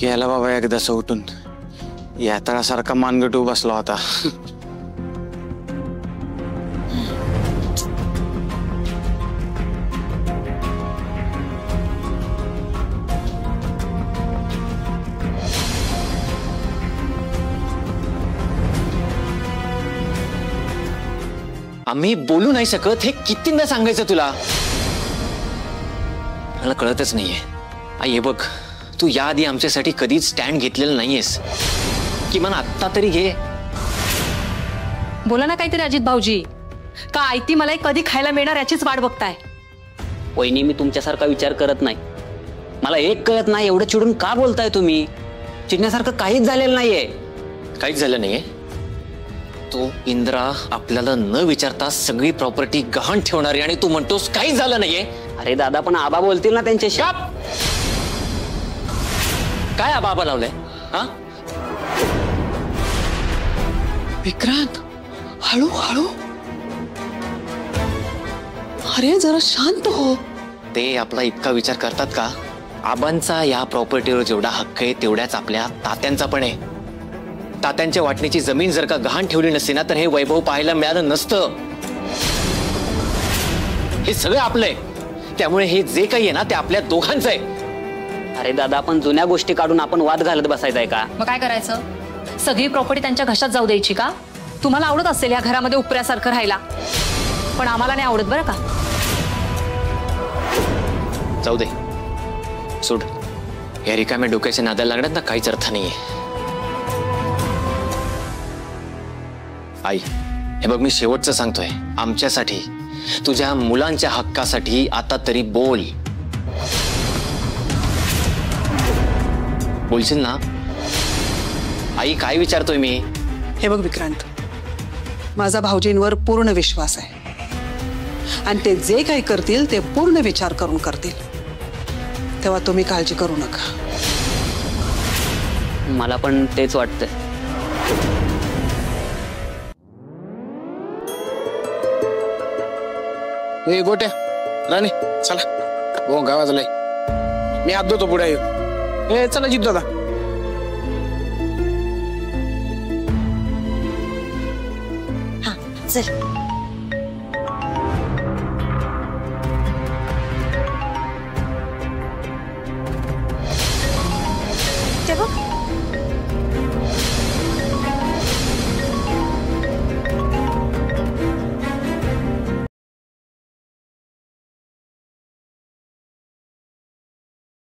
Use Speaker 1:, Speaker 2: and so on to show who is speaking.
Speaker 1: गेला बाबा एकदाच उठून. या तळासारखा मानगटू बसला होता.
Speaker 2: आम्ही बोलू नाही शकत हे कितींदा सांगायचं तुला. मला कळतच नाहीये. आई हे बघ, तू याआधी आमच्यासाठी कधीच स्टँड घेतलेलं नाहीयेस. किमान आत्ता तरी घे.
Speaker 3: बोला ना काहीतरी अजित भाऊजी. का आयती मलाई कधी खायला मिळणार याचीच वाट बघताय?
Speaker 4: वहिनी, मी तुमच्यासारखा विचार करत नाही. मला एक कळत नाही, एवढं चिडून का बोलताय तुम्ही? चिडण्यासारखं काहीच झालेलं नाहीये.
Speaker 2: काहीच झालं नाहीये. तो इंद्रा आपल्याला न विचारता सगळी प्रॉपर्टी गहाण ठेवणारी आणि तू म्हणतोस काहीच झालं नाहीये.
Speaker 4: अरे दादा, पण आबा बोलतील ना त्यांच्याशी.
Speaker 2: काय आबा लावलंय? हा
Speaker 5: विक्रांत, हळू हळू. अरे जरा शांत हो.
Speaker 2: ते आपला इतका विचार करतात का? आबांचा या प्रॉपर्टीवर जेवढा हक्क आहे तेवढ्याच आपल्या तात्यांचा पण आहे. तात्यांच्या वाटणीची जमीन जर का गहाण ठेवली नसती ना तर हे वैभव पाहायला मिळालं नसतं. हे सगळं आपलंय. त्यामुळे हे जे काही आहे ना ते आपल्या दोघांचं आहे.
Speaker 4: अरे दादा, आपण जुन्या गोष्टी काढून आपण वाद घालत बसायचंय का?
Speaker 3: मग काय करायचं? सगळी प्रॉपर्टी त्यांच्या घशात जाऊ द्यायची का? तुम्हाला आवडत असेल या घरामध्ये उपऱ्यासारखं राहायला, पण आम्हाला नाही आवडत बरं का.
Speaker 2: जाऊ दे, सोड. या रिकाम्या डोक्याच्या नादाला लागण्यात ना काहीच अर्थ नाहीये. आई हे बघ, मी शेवटचं सांगतोय. आमच्यासाठी, तुझ्या मुलांच्या हक्कासाठी आता तरी बोल. बोलशील ना? आई काय विचारतोय मी?
Speaker 5: हे बघ विक्रांत, माझा भाऊजींवर पूर्ण विश्वास आहे आणि ते जे काही करतील ते पूर्ण विचार करून करतील. तेव्हा तुम्ही काळजी करू नका.
Speaker 4: मला पण तेच वाटतंय.
Speaker 1: हे गोट्या राणे चला. हो गावाजलाय. मी हात धुतो पुढे. हे चला जित दादा.
Speaker 6: हा चल.